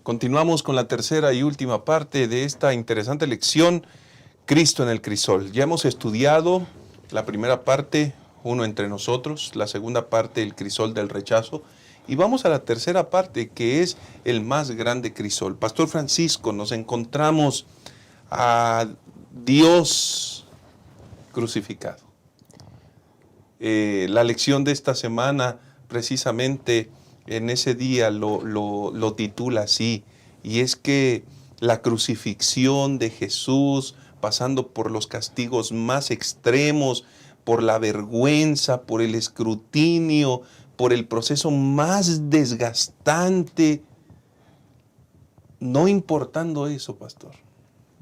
S1: Continuamos con la tercera y última parte de esta interesante lección, Cristo en el crisol. Ya hemos estudiado la primera parte, uno entre nosotros, la segunda parte, el crisol del rechazo, y vamos a la tercera parte, que es el más grande crisol. Pastor Francisco, nos encontramos a Dios crucificado. La lección de esta semana, precisamente en ese día, lo titula así, y es que la crucifixión de Jesús, pasando por los castigos más extremos, por la vergüenza, por el escrutinio, por el proceso más desgastante, no importando eso, pastor,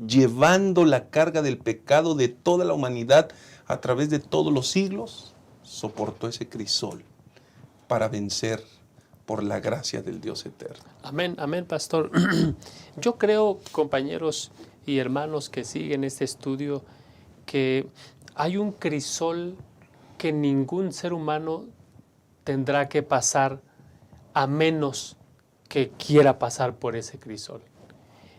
S1: llevando la carga del pecado de toda la humanidad a través de todos los siglos, soportó ese crisol para vencer por la gracia del Dios eterno.
S2: Amén, amén, pastor. Yo creo, compañeros y hermanos que siguen este estudio, que hay un crisol que ningún ser humano tendrá que pasar a menos que quiera pasar por ese crisol.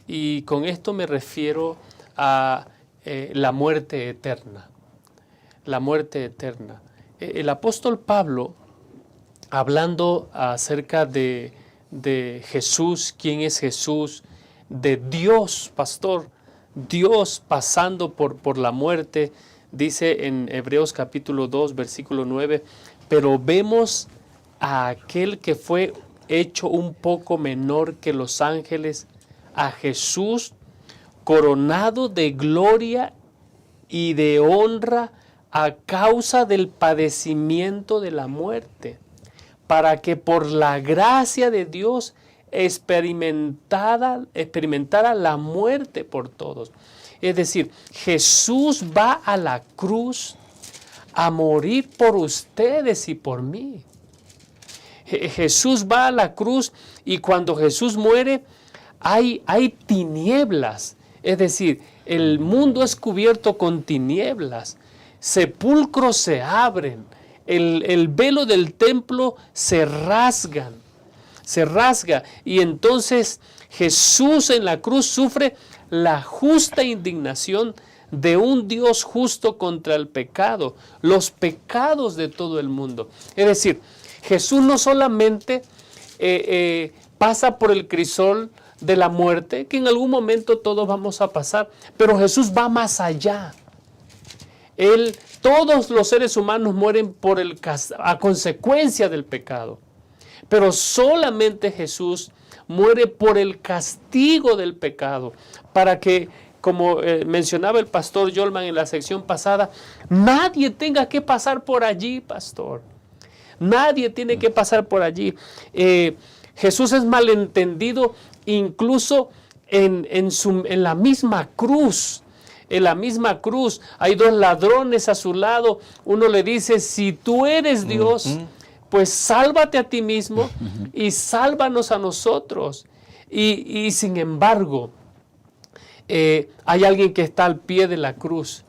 S2: Y con esto me refiero a la muerte eterna. La muerte eterna. El apóstol Pablo, hablando acerca de Jesús, quién es Jesús, de Dios, pastor, Dios pasando por la muerte, dice en Hebreos capítulo 2, versículo 9, pero vemos a aquel que fue hecho un poco menor que los ángeles, a Jesús coronado de gloria y de honra a causa del padecimiento de la muerte, para que por la gracia de Dios experimentara la muerte por todos. Es decir, Jesús va a la cruz a morir por ustedes y por mí. Jesús va a la cruz y cuando Jesús muere hay tinieblas. Es decir, el mundo es cubierto con tinieblas. Sepulcros se abren. El velo del templo se rasga. Y entonces Jesús en la cruz sufre la justa indignación de un Dios justo contra el pecado, los pecados de todo el mundo. Es decir, Jesús no solamente pasa por el crisol de la muerte, que en algún momento todos vamos a pasar, pero Jesús va más allá. Todos los seres humanos mueren a consecuencia del pecado, pero solamente Jesús muere por el castigo del pecado, para que, como mencionaba el pastor Yolman en la sección pasada, nadie tenga que pasar por allí, pastor. Nadie tiene que pasar por allí. Jesús es malentendido incluso en la misma cruz. En la misma cruz hay dos ladrones a su lado. Uno le dice, si tú eres Dios, pues sálvate a ti mismo y sálvanos a nosotros. Y sin embargo, hay alguien que está al pie de la cruz,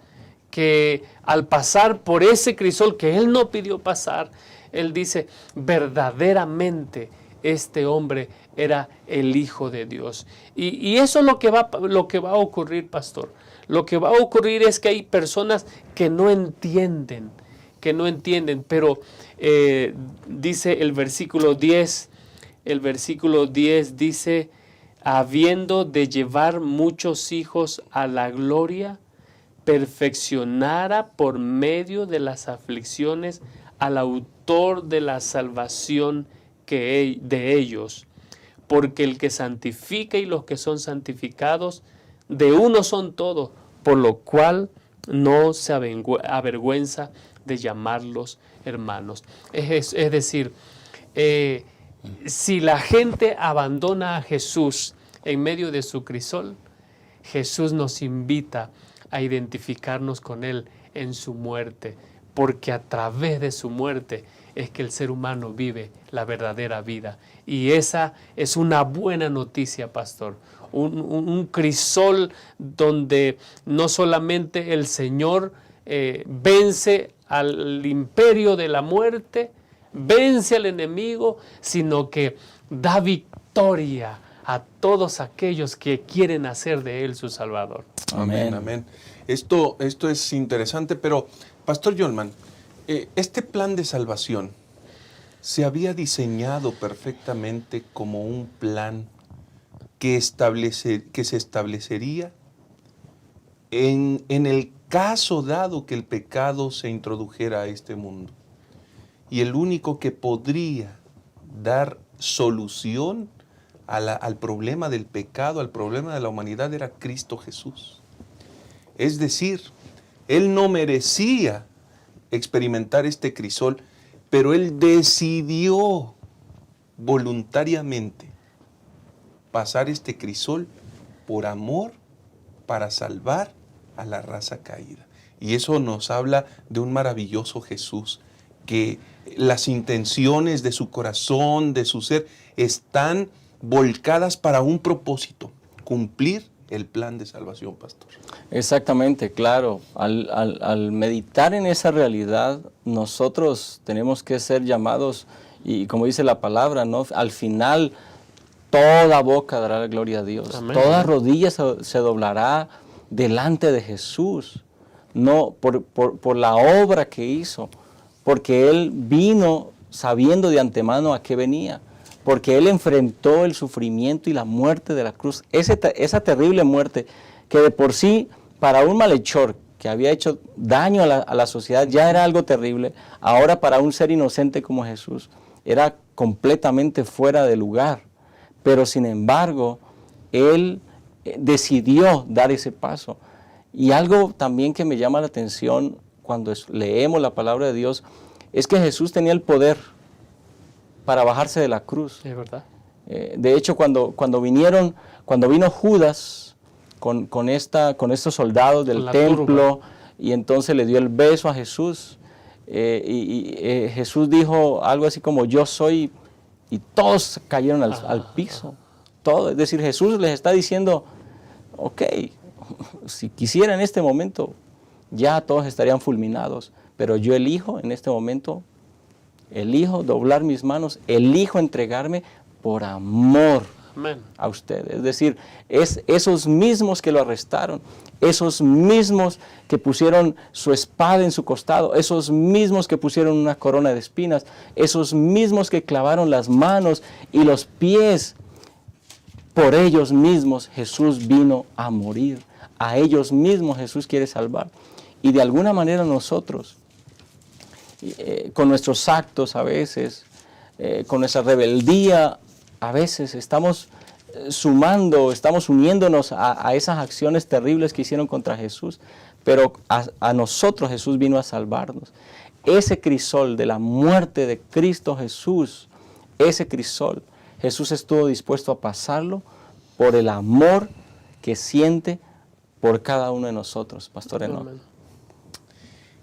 S2: que al pasar por ese crisol que él no pidió pasar, él dice, verdaderamente este hombre era el Hijo de Dios. Y eso es lo que va a ocurrir, pastor. Lo que va a ocurrir es que hay personas que no entienden que no entienden, pero dice el versículo 10 dice, habiendo de llevar muchos hijos a la gloria, perfeccionara por medio de las aflicciones al autor de la salvación de ellos. Porque el que santifica y los que son santificados, de uno son todos, por lo cual no se avergüenza de llamarlos hermanos. Es decir, si la gente abandona a Jesús en medio de su crisol, Jesús nos invita a identificarnos con Él en su muerte, porque a través de su muerte es que el ser humano vive la verdadera vida. Y esa es una buena noticia, pastor. Un crisol donde no solamente el Señor vence al imperio de la muerte, vence al enemigo, sino que da victoria a todos aquellos que quieren hacer de Él su Salvador.
S1: Amén, amén. Esto es interesante, pero Pastor Yolman, este plan de salvación se había diseñado perfectamente como un plan que se establecería en el caso dado que el pecado se introdujera a este mundo. Y el único que podría dar solución al problema del pecado, al problema de la humanidad, era Cristo Jesús. Es decir, Él no merecía experimentar este crisol, pero Él decidió voluntariamente pasar este crisol por amor para salvar a la raza caída. Y eso nos habla de un maravilloso Jesús, que las intenciones de su corazón, de su ser, están volcadas para un propósito: cumplir el plan de salvación, pastor.
S3: Exactamente, claro. Al meditar en esa realidad, nosotros tenemos que ser llamados, y como dice la palabra, ¿no? Al final, toda boca dará la gloria a Dios. Amén. Toda rodilla se doblará delante de Jesús, no por la obra que hizo, porque Él vino sabiendo de antemano a qué venía, porque Él enfrentó el sufrimiento y la muerte de la cruz, esa terrible muerte que de por sí para un malhechor que había hecho daño a la sociedad ya era algo terrible. Ahora para un ser inocente como Jesús era completamente fuera de lugar, pero sin embargo Él decidió dar ese paso. Y algo también que me llama la atención cuando leemos la palabra de Dios es que Jesús tenía el poder para bajarse de la cruz.
S2: Es verdad.
S3: De hecho, cuando vino Judas con estos soldados del templo, turba, y entonces le dio el beso a Jesús, Jesús dijo algo así como: yo soy, y todos cayeron al piso. Todo, es decir, Jesús les está diciendo: ok, si quisiera en este momento, ya todos estarían fulminados, pero yo elijo en este momento, elijo doblar mis manos, elijo entregarme por amor. Amén. A ustedes. Es decir, es esos mismos que lo arrestaron, esos mismos que pusieron su espada en su costado, esos mismos que pusieron una corona de espinas, esos mismos que clavaron las manos y los pies. Por ellos mismos Jesús vino a morir. A ellos mismos Jesús quiere salvar. Y de alguna manera nosotros, con nuestros actos a veces, con nuestra rebeldía, a veces estamos estamos uniéndonos a esas acciones terribles que hicieron contra Jesús, pero a nosotros Jesús vino a salvarnos. Ese crisol de la muerte de Cristo Jesús, ese crisol, Jesús estuvo dispuesto a pasarlo por el amor que siente por cada uno de nosotros, Pastor Enoch.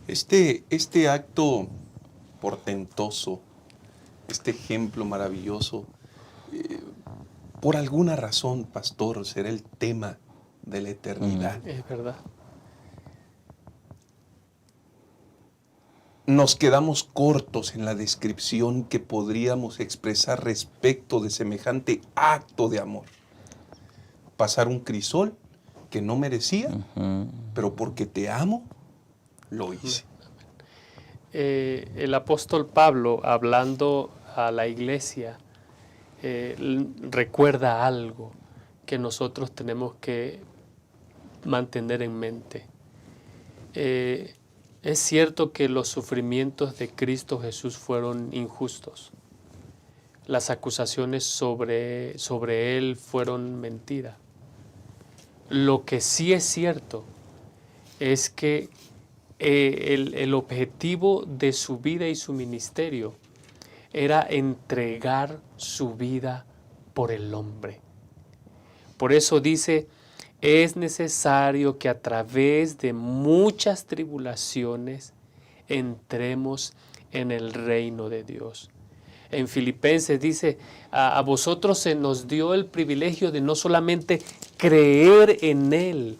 S1: Este acto portentoso, este ejemplo maravilloso, por alguna razón, pastor, será el tema de la eternidad.
S2: Es verdad.
S1: Nos quedamos cortos en la descripción que podríamos expresar respecto de semejante acto de amor. Pasar un crisol que no merecía, pero porque te amo, lo hice.
S2: el apóstol Pablo, hablando a la iglesia, recuerda algo que nosotros tenemos que mantener en mente. Es cierto que los sufrimientos de Cristo Jesús fueron injustos. Las acusaciones sobre Él fueron mentira. Lo que sí es cierto es que el objetivo de su vida y su ministerio era entregar su vida por el hombre. Por eso dice, es necesario que a través de muchas tribulaciones entremos en el reino de Dios. En Filipenses dice, a vosotros se nos dio el privilegio de no solamente creer en Él,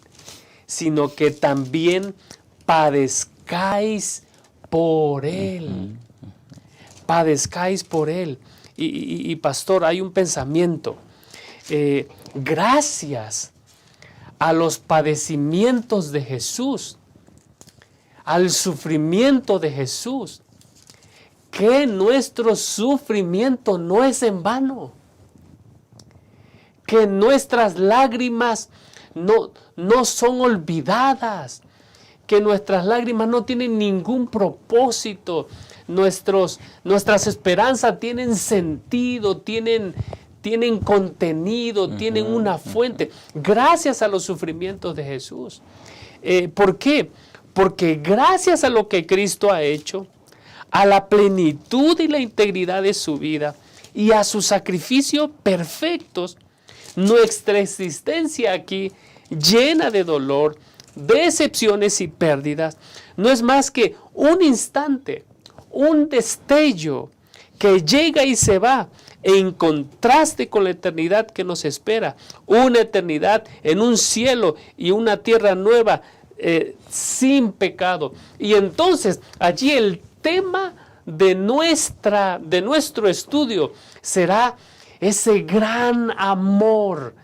S2: sino que también padezcáis por Él. Padezcáis por Él. Y pastor, hay un pensamiento. Gracias a los padecimientos de Jesús, al sufrimiento de Jesús, que nuestro sufrimiento no es en vano, que nuestras lágrimas no son olvidadas, que nuestras lágrimas no tienen ningún propósito, nuestras esperanzas tienen sentido, tienen contenido, tienen una fuente, gracias a los sufrimientos de Jesús. ¿Por qué? Porque gracias a lo que Cristo ha hecho, a la plenitud y la integridad de su vida y a sus sacrificios perfectos, nuestra existencia aquí, llena de dolor, decepciones y pérdidas, no es más que un instante, un destello que llega y se va, en contraste con la eternidad que nos espera, una eternidad en un cielo y una tierra nueva, sin pecado. Y entonces allí el tema de nuestro estudio será ese gran amor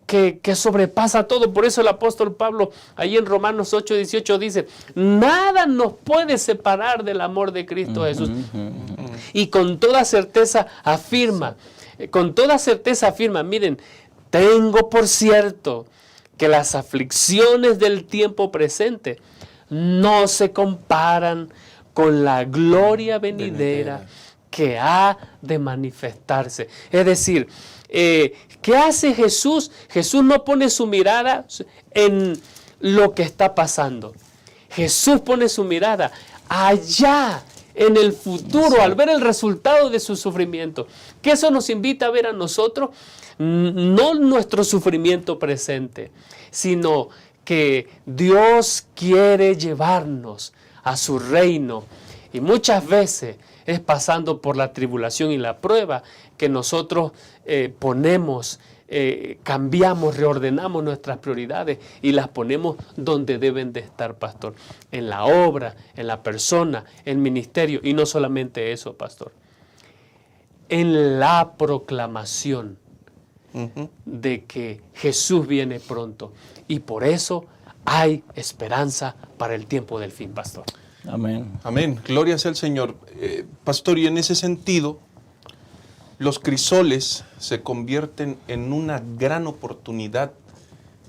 S2: que sobrepasa todo. Por eso el apóstol Pablo, ahí en Romanos 8:18 dice, nada nos puede separar del amor de Cristo Jesús. Y con toda certeza afirma, miren, tengo por cierto que las aflicciones del tiempo presente no se comparan con la gloria venidera que ha de manifestarse. Es decir, ¿qué hace Jesús? Jesús no pone su mirada en lo que está pasando. Jesús pone su mirada allá, en el futuro, al ver el resultado de su sufrimiento. Que eso nos invita a ver a nosotros, no nuestro sufrimiento presente, sino que Dios quiere llevarnos a su reino. Y muchas veces es pasando por la tribulación y la prueba que nosotros cambiamos, reordenamos nuestras prioridades y las ponemos donde deben de estar, pastor. En la obra, en la persona, en el ministerio. Y no solamente eso, pastor. En la proclamación de que Jesús viene pronto. Y por eso hay esperanza para el tiempo del fin, pastor.
S3: Amén.
S1: Amén. Gloria sea al Señor. Pastor, y en ese sentido, los crisoles se convierten en una gran oportunidad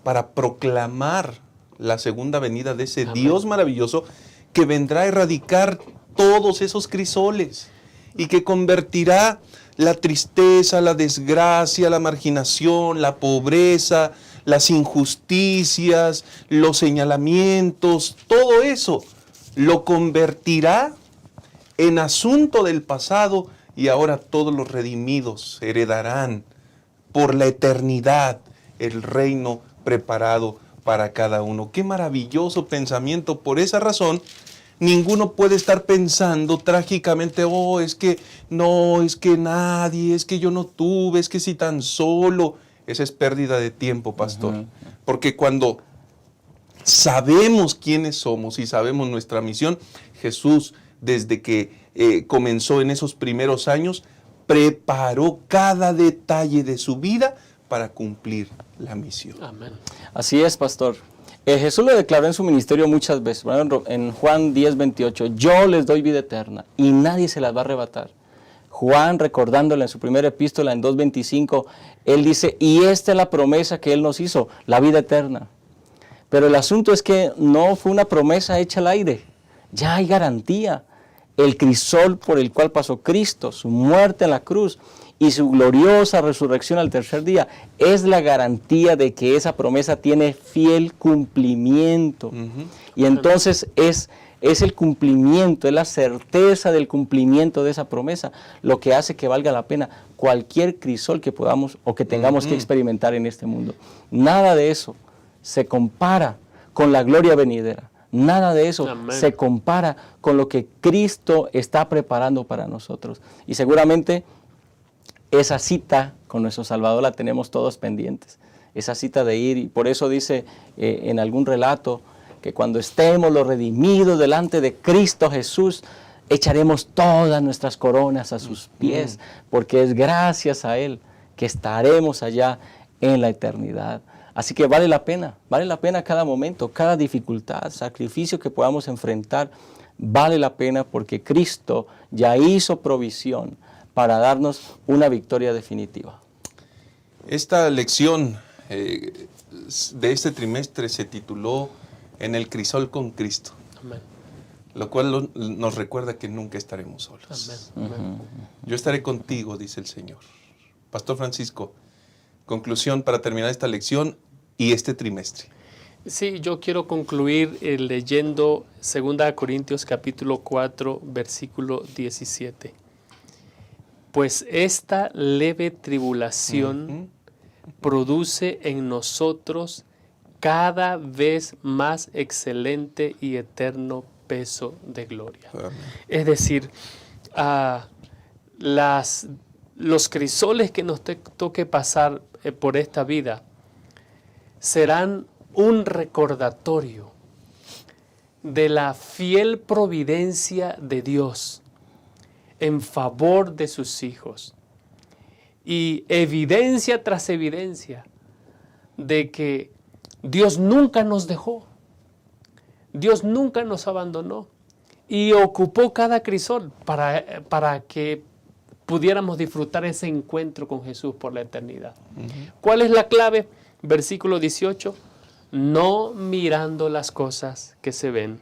S1: para proclamar la segunda venida de ese Amén. Dios maravilloso que vendrá a erradicar todos esos crisoles y que convertirá la tristeza, la desgracia, la marginación, la pobreza, las injusticias, los señalamientos, todo eso lo convertirá en asunto del pasado. Y ahora todos los redimidos heredarán por la eternidad el reino preparado para cada uno. ¡Qué maravilloso pensamiento! Por esa razón, ninguno puede estar pensando trágicamente, es que no, es que nadie, es que yo no tuve, es que si tan solo. Esa es pérdida de tiempo, pastor. Porque cuando sabemos quiénes somos y sabemos nuestra misión, Jesús, desde que comenzó en esos primeros años, preparó cada detalle de su vida para cumplir la misión.
S2: Amén.
S3: Así es, pastor. Jesús lo declaró en su ministerio muchas veces. Por ejemplo, en Juan 10:28, yo les doy vida eterna y nadie se las va a arrebatar. Juan, recordándole en su primera epístola en 2:25, él dice, y esta es la promesa que él nos hizo, la vida eterna. Pero el asunto es que no fue una promesa hecha al aire, ya hay garantía. El crisol por el cual pasó Cristo, su muerte en la cruz y su gloriosa resurrección al tercer día, es la garantía de que esa promesa tiene fiel cumplimiento. Y entonces es el cumplimiento, es la certeza del cumplimiento de esa promesa lo que hace que valga la pena cualquier crisol que podamos o que tengamos que experimentar en este mundo. Nada de eso se compara con la gloria venidera. Nada de eso se compara con lo que Cristo está preparando para nosotros. Y seguramente esa cita con nuestro Salvador la tenemos todos pendientes. Esa cita de ir, y por eso dice en algún relato que cuando estemos los redimidos delante de Cristo Jesús, echaremos todas nuestras coronas a sus pies, porque es gracias a Él que estaremos allá en la eternidad. Así que vale la pena cada momento, cada dificultad, sacrificio que podamos enfrentar, vale la pena porque Cristo ya hizo provisión para darnos una victoria definitiva.
S1: Esta lección de este trimestre se tituló En el crisol con Cristo,
S2: Amén.
S1: lo cual nos recuerda que nunca estaremos solos.
S2: Amén. Amén.
S1: Yo estaré contigo, dice el Señor. Pastor Francisco, conclusión para terminar esta lección y este trimestre.
S2: Sí, yo quiero concluir leyendo 2 Corintios capítulo 4, versículo 17. Pues esta leve tribulación produce en nosotros cada vez más excelente y eterno peso de gloria.
S1: Amén.
S2: Es decir, los crisoles que nos toque pasar por esta vida serán un recordatorio de la fiel providencia de Dios en favor de sus hijos y evidencia tras evidencia de que Dios nunca nos dejó, Dios nunca nos abandonó y ocupó cada crisol para que pudiéramos disfrutar ese encuentro con Jesús por la eternidad. ¿Cuál es la clave? Versículo 18, no mirando las cosas que se ven,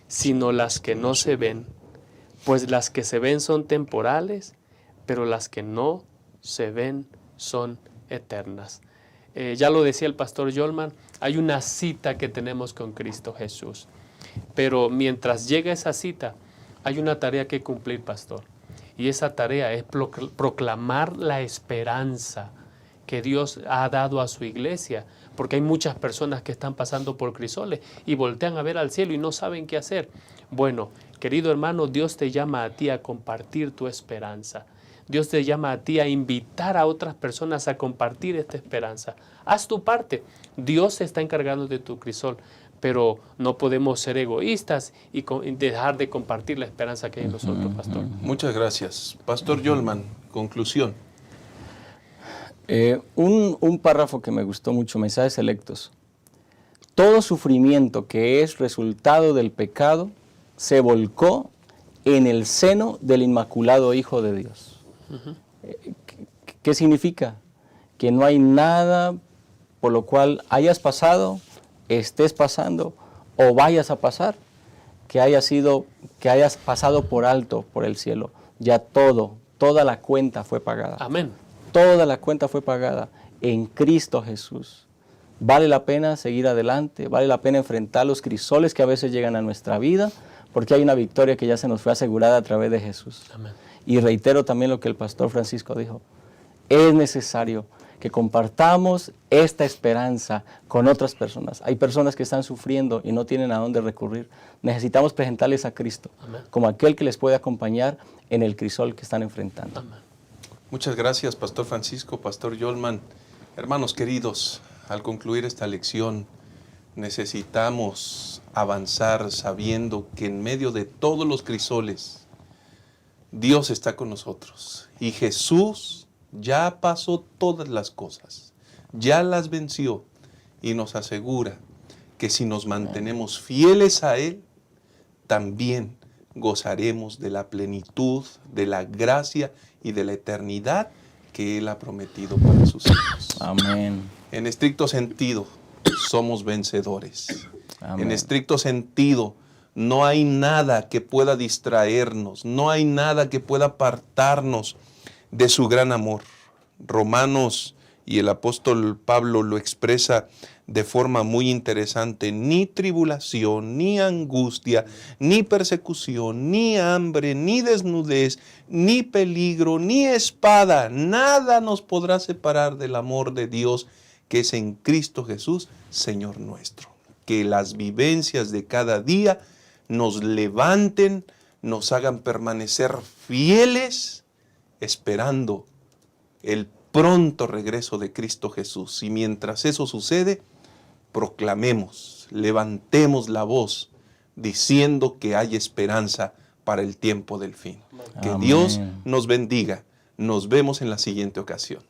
S2: sino las que no se ven, pues las que se ven son temporales, pero las que no se ven son eternas. Ya lo decía el pastor Yolman, hay una cita que tenemos con Cristo Jesús, pero mientras llega esa cita, hay una tarea que cumplir, pastor, y esa tarea es proclamar la esperanza que Dios ha dado a su iglesia, porque hay muchas personas que están pasando por crisoles y voltean a ver al cielo y no saben qué hacer. Bueno, querido hermano, Dios te llama a ti a compartir tu esperanza. Dios te llama a ti a invitar a otras personas a compartir esta esperanza. Haz tu parte. Dios se está encargando de tu crisol, pero no podemos ser egoístas y dejar de compartir la esperanza que hay en nosotros, pastor.
S1: Muchas gracias. Pastor Yolman, conclusión.
S3: Un párrafo que me gustó mucho, Mensajes Selectos. Todo sufrimiento que es resultado del pecado se volcó en el seno del Inmaculado Hijo de Dios. ¿Qué significa? Que no hay nada por lo cual hayas pasado, estés pasando o vayas a pasar, que hayas pasado por alto por el cielo. Ya toda la cuenta fue pagada.
S2: Amén.
S3: Toda la cuenta fue pagada en Cristo Jesús. Vale la pena seguir adelante, vale la pena enfrentar los crisoles que a veces llegan a nuestra vida, porque hay una victoria que ya se nos fue asegurada a través de Jesús.
S2: Amén.
S3: Y reitero también lo que el pastor Francisco dijo, es necesario que compartamos esta esperanza con otras personas. Hay personas que están sufriendo y no tienen a dónde recurrir. Necesitamos presentarles a Cristo como aquel que les puede acompañar en el crisol que están enfrentando.
S2: Amén.
S1: Muchas gracias, Pastor Francisco, Pastor Yolman. Hermanos queridos, al concluir esta lección, necesitamos avanzar sabiendo que en medio de todos los crisoles, Dios está con nosotros. Y Jesús ya pasó todas las cosas, ya las venció y nos asegura que si nos mantenemos fieles a Él, también gozaremos de la plenitud, de la gracia y de la eternidad que Él ha prometido para sus hijos.
S3: Amén.
S1: En estricto sentido, somos vencedores.
S3: Amén.
S1: En estricto sentido, no hay nada que pueda distraernos, no hay nada que pueda apartarnos de su gran amor. Romanos y el apóstol Pablo lo expresa de forma muy interesante. Ni tribulación, ni angustia, ni persecución, ni hambre, ni desnudez, ni peligro, ni espada, nada nos podrá separar del amor de Dios que es en Cristo Jesús, Señor nuestro. Que las vivencias de cada día nos levanten, nos hagan permanecer fieles, esperando el pronto regreso de Cristo Jesús. Y mientras eso sucede, proclamemos, levantemos la voz, diciendo que hay esperanza para el tiempo del fin. Que
S3: Amén.
S1: Dios nos bendiga. Nos vemos en la siguiente ocasión.